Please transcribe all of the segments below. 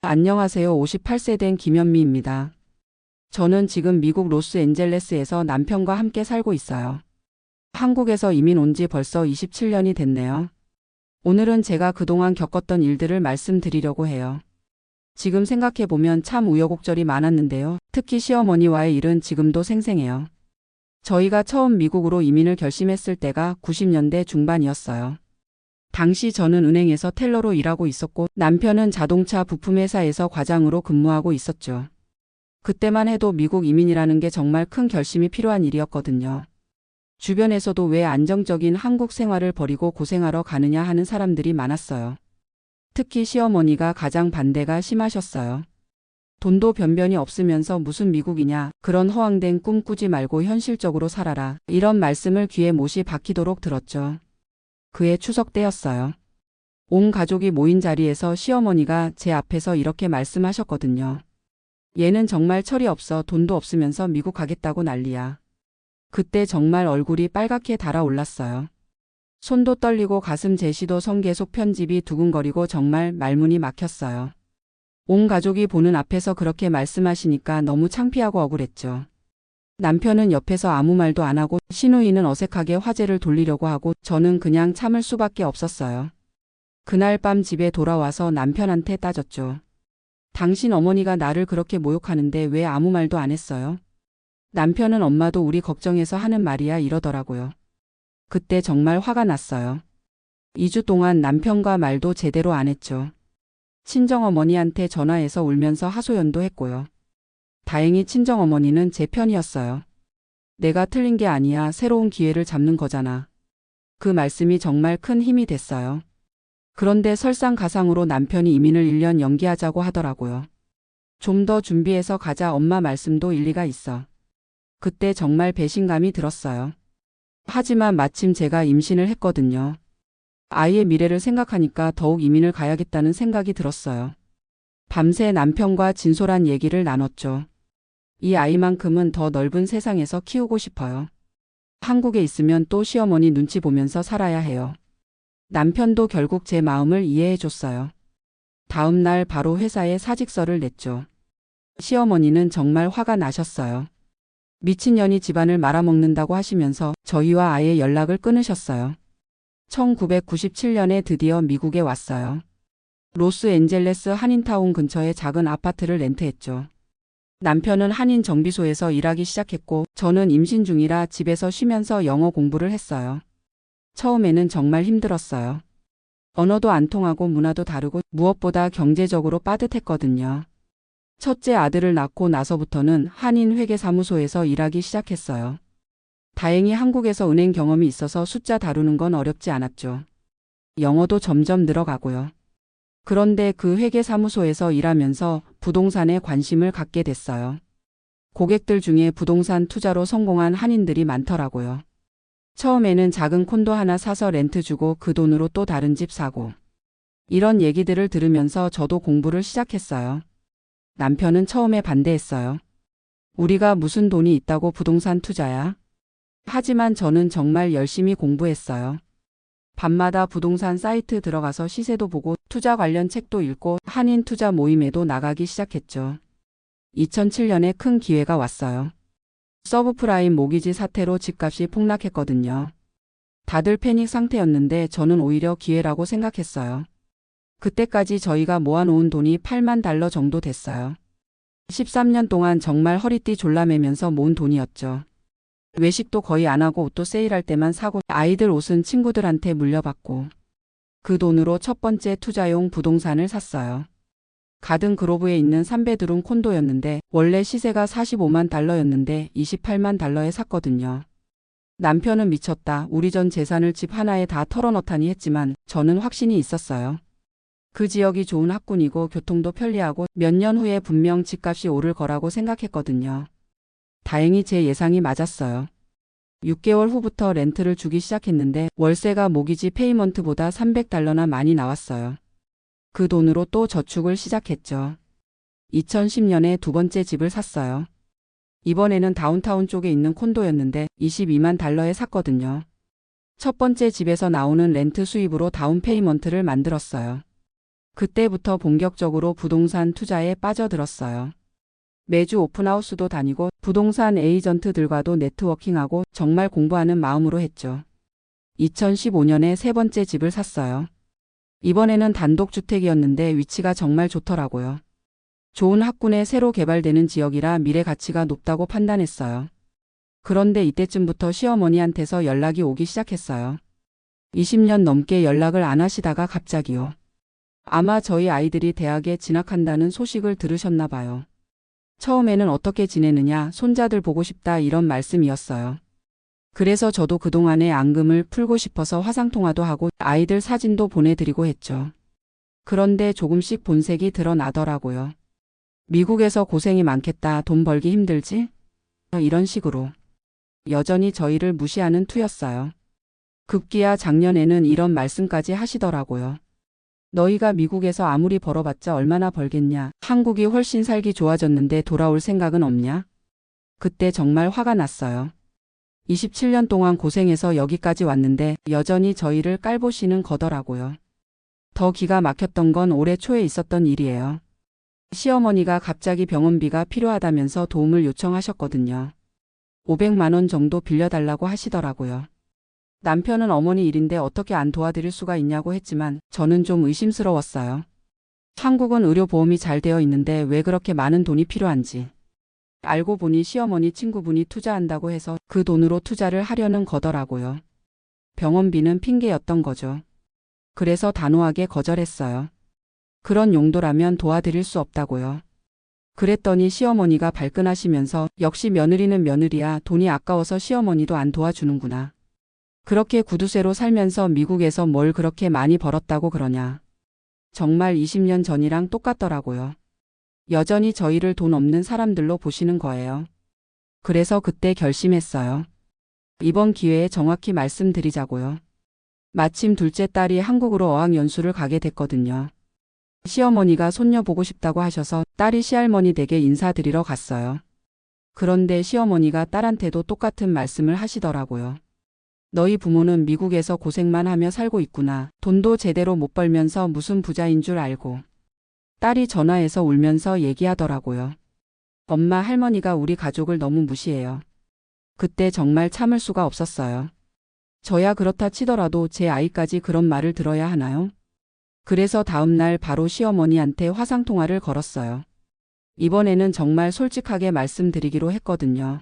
안녕하세요. 58세 된 김현미입니다. 저는 지금 미국 로스앤젤레스에서 남편과 함께 살고 있어요. 한국에서 이민 온 지 벌써 27년이 됐네요. 오늘은 제가 그동안 겪었던 일들을 말씀드리려고 해요. 지금 생각해보면 참 우여곡절이 많았는데요. 특히 시어머니와의 일은 지금도 생생해요. 저희가 처음 미국으로 이민을 결심했을 때가 90년대 중반이었어요. 당시 저는 은행에서 텔러로 일하고 있었고 남편은 자동차 부품 회사에서 과장으로 근무하고 있었죠. 그때만 해도 미국 이민이라는 게 정말 큰 결심이 필요한 일이었거든요. 주변에서도 왜 안정적인 한국 생활을 버리고 고생하러 가느냐 하는 사람들이 많았어요. 특히 시어머니가 가장 반대가 심하셨어요. 돈도 변변이 없으면서 무슨 미국이냐, 그런 허황된 꿈 꾸지 말고 현실적으로 살아라, 이런 말씀을 귀에 못이 박히도록 들었죠. 그해 추석 때였어요. 온 가족이 모인 자리에서 시어머니가 제 앞에서 이렇게 말씀하셨거든요. 얘는 정말 철이 없어. 돈도 없으면서 미국 가겠다고 난리야. 그때 정말 얼굴이 빨갛게 달아올랐어요. 손도 떨리고 가슴 제시도 성계속 편집이 두근거리고 정말 말문이 막혔어요. 온 가족이 보는 앞에서 그렇게 말씀하시니까 너무 창피하고 억울했죠. 남편은 옆에서 아무 말도 안 하고 시누이는 어색하게 화제를 돌리려고 하고 저는 그냥 참을 수밖에 없었어요. 그날 밤 집에 돌아와서 남편한테 따졌죠. 당신 어머니가 나를 그렇게 모욕하는데 왜 아무 말도 안 했어요? 남편은 엄마도 우리 걱정해서 하는 말이야 이러더라고요. 그때 정말 화가 났어요. 2주 동안 남편과 말도 제대로 안 했죠. 친정어머니한테 전화해서 울면서 하소연도 했고요. 다행히 친정어머니는 제 편이었어요. 내가 틀린 게 아니야. 새로운 기회를 잡는 거잖아. 그 말씀이 정말 큰 힘이 됐어요. 그런데 설상가상으로 남편이 이민을 1년 연기하자고 하더라고요. 좀 더 준비해서 가자. 엄마 말씀도 일리가 있어. 그때 정말 배신감이 들었어요. 하지만 마침 제가 임신을 했거든요. 아이의 미래를 생각하니까 더욱 이민을 가야겠다는 생각이 들었어요. 밤새 남편과 진솔한 얘기를 나눴죠. 이 아이만큼은 더 넓은 세상에서 키우고 싶어요. 한국에 있으면 또 시어머니 눈치 보면서 살아야 해요. 남편도 결국 제 마음을 이해해 줬어요. 다음 날 바로 회사에 사직서를 냈죠. 시어머니는 정말 화가 나셨어요. 미친년이 집안을 말아먹는다고 하시면서 저희와 아예 연락을 끊으셨어요. 1997년에 드디어 미국에 왔어요. 로스앤젤레스 한인타운 근처에 작은 아파트를 렌트했죠. 남편은 한인 정비소에서 일하기 시작했고 저는 임신 중이라 집에서 쉬면서 영어 공부를 했어요. 처음에는 정말 힘들었어요. 언어도 안 통하고 문화도 다르고 무엇보다 경제적으로 빠듯했거든요. 첫째 아들을 낳고 나서부터는 한인 회계사무소에서 일하기 시작했어요. 다행히 한국에서 은행 경험이 있어서 숫자 다루는 건 어렵지 않았죠. 영어도 점점 늘어가고요. 그런데 그 회계사무소에서 일하면서 부동산에 관심을 갖게 됐어요. 고객들 중에 부동산 투자로 성공한 한인들이 많더라고요. 처음에는 작은 콘도 하나 사서 렌트 주고 그 돈으로 또 다른 집 사고. 이런 얘기들을 들으면서 저도 공부를 시작했어요. 남편은 처음에 반대했어요. 우리가 무슨 돈이 있다고 부동산 투자야? 하지만 저는 정말 열심히 공부했어요. 밤마다 부동산 사이트 들어가서 시세도 보고 투자 관련 책도 읽고 한인 투자 모임에도 나가기 시작했죠. 2007년에 큰 기회가 왔어요. 서브프라임 모기지 사태로 집값이 폭락했거든요. 다들 패닉 상태였는데 저는 오히려 기회라고 생각했어요. 그때까지 저희가 모아놓은 돈이 $80,000 정도 됐어요. 13년 동안 정말 허리띠 졸라매면서 모은 돈이었죠. 외식도 거의 안 하고 옷도 세일할 때만 사고 아이들 옷은 친구들한테 물려받고 그 돈으로 첫 번째 투자용 부동산을 샀어요. 가든 그로브에 있는 3베드룸 콘도였는데 원래 시세가 $450,000였는데 $280,000에 샀거든요. 남편은 미쳤다. 우리 전 재산을 집 하나에 다 털어넣다니 했지만 저는 확신이 있었어요. 그 지역이 좋은 학군이고 교통도 편리하고 몇 년 후에 분명 집값이 오를 거라고 생각했거든요. 다행히 제 예상이 맞았어요. 6개월 후부터 렌트를 주기 시작했는데 월세가 모기지 페이먼트보다 $300나 많이 나왔어요. 그 돈으로 또 저축을 시작했죠. 2010년에 두 번째 집을 샀어요. 이번에는 다운타운 쪽에 있는 콘도였는데 $220,000에 샀거든요. 첫 번째 집에서 나오는 렌트 수입으로 다운 페이먼트를 만들었어요. 그때부터 본격적으로 부동산 투자에 빠져들었어요. 매주 오픈하우스도 다니고 부동산 에이전트들과도 네트워킹하고 정말 공부하는 마음으로 했죠. 2015년에 세 번째 집을 샀어요. 이번에는 단독주택이었는데 위치가 정말 좋더라고요. 좋은 학군에 새로 개발되는 지역이라 미래 가치가 높다고 판단했어요. 그런데 이때쯤부터 시어머니한테서 연락이 오기 시작했어요. 20년 넘게 연락을 안 하시다가 갑자기요. 아마 저희 아이들이 대학에 진학한다는 소식을 들으셨나 봐요. 처음에는 어떻게 지내느냐, 손자들 보고 싶다 이런 말씀이었어요. 그래서 저도 그동안의 앙금을 풀고 싶어서 화상통화도 하고 아이들 사진도 보내드리고 했죠. 그런데 조금씩 본색이 드러나더라고요. 미국에서 고생이 많겠다, 돈 벌기 힘들지? 이런 식으로. 여전히 저희를 무시하는 투였어요. 급기야 작년에는 이런 말씀까지 하시더라고요. 너희가 미국에서 아무리 벌어봤자 얼마나 벌겠냐. 한국이 훨씬 살기 좋아졌는데 돌아올 생각은 없냐? 그때 정말 화가 났어요. 27년 동안 고생해서 여기까지 왔는데 여전히 저희를 깔보시는 거더라고요. 더 기가 막혔던 건 올해 초에 있었던 일이에요. 시어머니가 갑자기 병원비가 필요하다면서 도움을 요청하셨거든요. 500만 원 정도 빌려달라고 하시더라고요. 남편은 어머니 일인데 어떻게 안 도와드릴 수가 있냐고 했지만 저는 좀 의심스러웠어요. 한국은 의료보험이 잘 되어 있는데 왜 그렇게 많은 돈이 필요한지. 알고 보니 시어머니 친구분이 투자한다고 해서 그 돈으로 투자를 하려는 거더라고요. 병원비는 핑계였던 거죠. 그래서 단호하게 거절했어요. 그런 용도라면 도와드릴 수 없다고요. 그랬더니 시어머니가 발끈하시면서 역시 며느리는 며느리야, 돈이 아까워서 시어머니도 안 도와주는구나. 그렇게 구두쇠로 살면서 미국에서 뭘 그렇게 많이 벌었다고 그러냐. 정말 20년 전이랑 똑같더라고요. 여전히 저희를 돈 없는 사람들로 보시는 거예요. 그래서 그때 결심했어요. 이번 기회에 정확히 말씀드리자고요. 마침 둘째 딸이 한국으로 어학연수를 가게 됐거든요. 시어머니가 손녀 보고 싶다고 하셔서 딸이 시할머니 댁에 인사드리러 갔어요. 그런데 시어머니가 딸한테도 똑같은 말씀을 하시더라고요. 너희 부모는 미국에서 고생만 하며 살고 있구나. 돈도 제대로 못 벌면서 무슨 부자인 줄 알고. 딸이 전화해서 울면서 얘기하더라고요. 엄마, 할머니가 우리 가족을 너무 무시해요. 그때 정말 참을 수가 없었어요. 저야 그렇다 치더라도 제 아이까지 그런 말을 들어야 하나요? 그래서 다음날 바로 시어머니한테 화상통화를 걸었어요. 이번에는 정말 솔직하게 말씀드리기로 했거든요.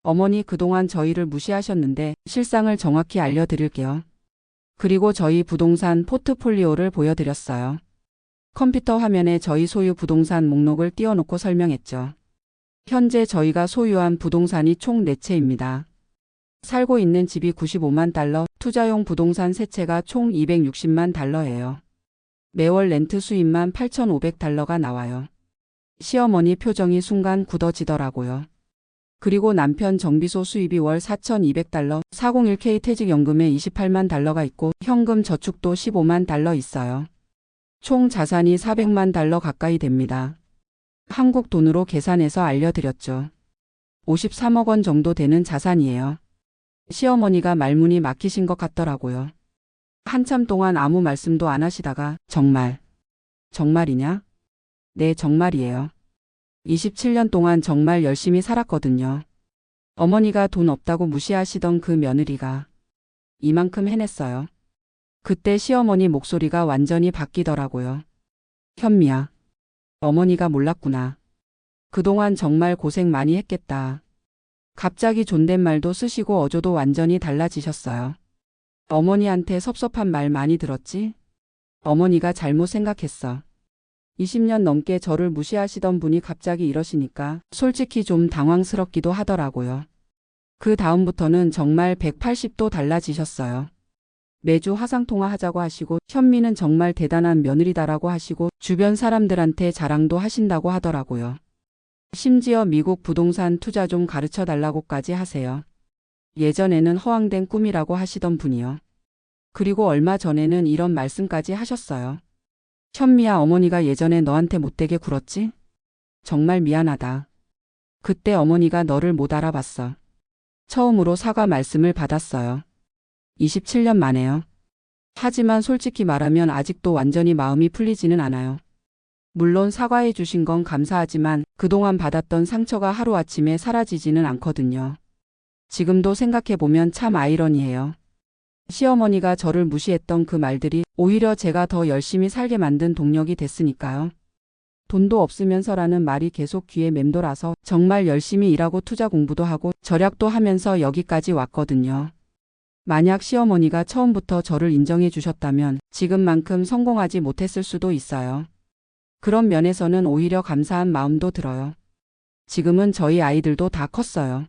어머니, 그동안 저희를 무시하셨는데 실상을 정확히 알려드릴게요. 그리고 저희 부동산 포트폴리오를 보여드렸어요. 컴퓨터 화면에 저희 소유 부동산 목록을 띄워놓고 설명했죠. 현재 저희가 소유한 부동산이 총 4채입니다. 살고 있는 집이 95만 달러, 투자용 부동산 3채가 총 260만 달러예요. 매월 렌트 수입만 8,500달러가 나와요. 시어머니 표정이 순간 굳어지더라고요. 그리고 남편 정비소 수입이 월 4,200달러, 401k 퇴직연금에 28만 달러가 있고 현금 저축도 15만 달러 있어요. 총 자산이 400만 달러 가까이 됩니다. 한국 돈으로 계산해서 알려드렸죠. 53억 원 정도 되는 자산이에요. 시어머니가 말문이 막히신 것 같더라고요. 한참 동안 아무 말씀도 안 하시다가 정말, 정말이냐? 네, 정말이에요. 27년 동안 정말 열심히 살았거든요. 어머니가 돈 없다고 무시하시던 그 며느리가 이만큼 해냈어요. 그때 시어머니 목소리가 완전히 바뀌더라고요. 현미야, 어머니가 몰랐구나. 그동안 정말 고생 많이 했겠다. 갑자기 존댓말도 쓰시고 어조도 완전히 달라지셨어요. 어머니한테 섭섭한 말 많이 들었지? 어머니가 잘못 생각했어. 20년 넘게 저를 무시하시던 분이 갑자기 이러시니까 솔직히 좀 당황스럽기도 하더라고요. 그 다음부터는 정말 180도 달라지셨어요. 매주 화상통화 하자고 하시고 현미는 정말 대단한 며느리다라고 하시고 주변 사람들한테 자랑도 하신다고 하더라고요. 심지어 미국 부동산 투자 좀 가르쳐 달라고까지 하세요. 예전에는 허황된 꿈이라고 하시던 분이요. 그리고 얼마 전에는 이런 말씀까지 하셨어요. 현미야, 어머니가 예전에 너한테 못되게 굴었지? 정말 미안하다. 그때 어머니가 너를 못 알아봤어. 처음으로 사과 말씀을 받았어요. 27년 만에요. 하지만 솔직히 말하면 아직도 완전히 마음이 풀리지는 않아요. 물론 사과해 주신 건 감사하지만 그동안 받았던 상처가 하루아침에 사라지지는 않거든요. 지금도 생각해보면 참 아이러니해요. 시어머니가 저를 무시했던 그 말들이 오히려 제가 더 열심히 살게 만든 동력이 됐으니까요. 돈도 없으면서라는 말이 계속 귀에 맴돌아서 정말 열심히 일하고 투자 공부도 하고 절약도 하면서 여기까지 왔거든요. 만약 시어머니가 처음부터 저를 인정해 주셨다면 지금만큼 성공하지 못했을 수도 있어요. 그런 면에서는 오히려 감사한 마음도 들어요. 지금은 저희 아이들도 다 컸어요.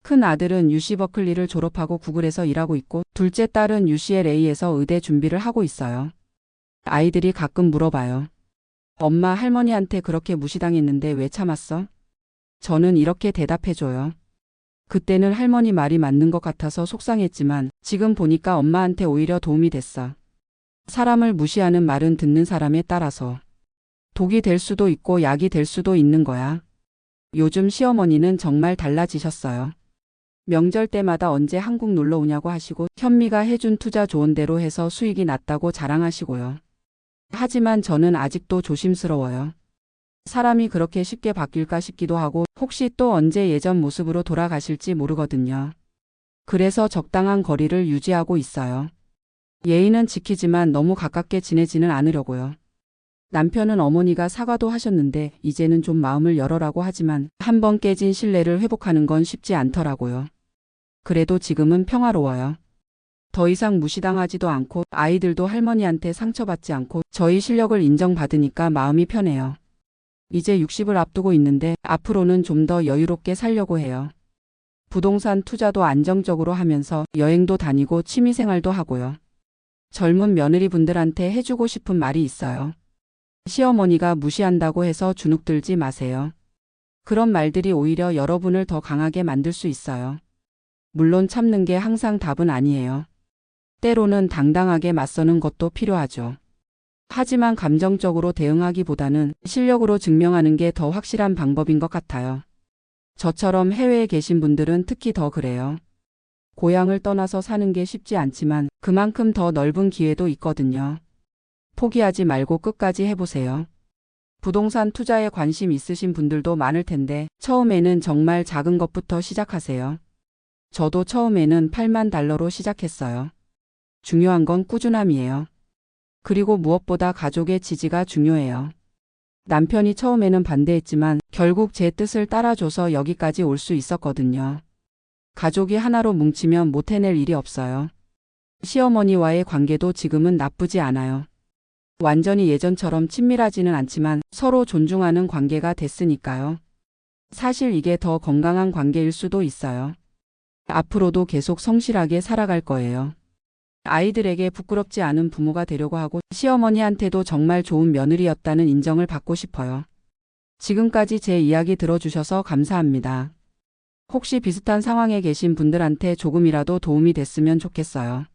큰 아들은 UC 버클리를 졸업하고 구글에서 일하고 있고 둘째 딸은 UCLA에서 의대 준비를 하고 있어요. 아이들이 가끔 물어봐요. 엄마 할머니한테 그렇게 무시당했는데 왜 참았어? 저는 이렇게 대답해줘요. 그때는 할머니 말이 맞는 것 같아서 속상했지만 지금 보니까 엄마한테 오히려 도움이 됐어. 사람을 무시하는 말은 듣는 사람에 따라서 독이 될 수도 있고 약이 될 수도 있는 거야. 요즘 시어머니는 정말 달라지셨어요. 명절 때마다 언제 한국 놀러 오냐고 하시고 현미가 해준 투자 좋은 대로 해서 수익이 났다고 자랑하시고요. 하지만 저는 아직도 조심스러워요. 사람이 그렇게 쉽게 바뀔까 싶기도 하고 혹시 또 언제 예전 모습으로 돌아가실지 모르거든요. 그래서 적당한 거리를 유지하고 있어요. 예의는 지키지만 너무 가깝게 지내지는 않으려고요. 남편은 어머니가 사과도 하셨는데 이제는 좀 마음을 열어라고 하지만 한번 깨진 신뢰를 회복하는 건 쉽지 않더라고요. 그래도 지금은 평화로워요. 더 이상 무시당하지도 않고 아이들도 할머니한테 상처받지 않고 저희 실력을 인정받으니까 마음이 편해요. 이제 60을 앞두고 있는데 앞으로는 좀 더 여유롭게 살려고 해요. 부동산 투자도 안정적으로 하면서 여행도 다니고 취미생활도 하고요. 젊은 며느리분들한테 해주고 싶은 말이 있어요. 시어머니가 무시한다고 해서 주눅들지 마세요. 그런 말들이 오히려 여러분을 더 강하게 만들 수 있어요. 물론 참는 게 항상 답은 아니에요. 때로는 당당하게 맞서는 것도 필요하죠. 하지만 감정적으로 대응하기보다는 실력으로 증명하는 게 더 확실한 방법인 것 같아요. 저처럼 해외에 계신 분들은 특히 더 그래요. 고향을 떠나서 사는 게 쉽지 않지만 그만큼 더 넓은 기회도 있거든요. 포기하지 말고 끝까지 해보세요. 부동산 투자에 관심 있으신 분들도 많을 텐데 처음에는 정말 작은 것부터 시작하세요. 저도 처음에는 $80,000로 시작했어요. 중요한 건 꾸준함이에요. 그리고 무엇보다 가족의 지지가 중요해요. 남편이 처음에는 반대했지만 결국 제 뜻을 따라줘서 여기까지 올 수 있었거든요. 가족이 하나로 뭉치면 못 해낼 일이 없어요. 시어머니와의 관계도 지금은 나쁘지 않아요. 완전히 예전처럼 친밀하지는 않지만 서로 존중하는 관계가 됐으니까요. 사실 이게 더 건강한 관계일 수도 있어요. 앞으로도 계속 성실하게 살아갈 거예요. 아이들에게 부끄럽지 않은 부모가 되려고 하고 시어머니한테도 정말 좋은 며느리였다는 인정을 받고 싶어요. 지금까지 제 이야기 들어주셔서 감사합니다. 혹시 비슷한 상황에 계신 분들한테 조금이라도 도움이 됐으면 좋겠어요.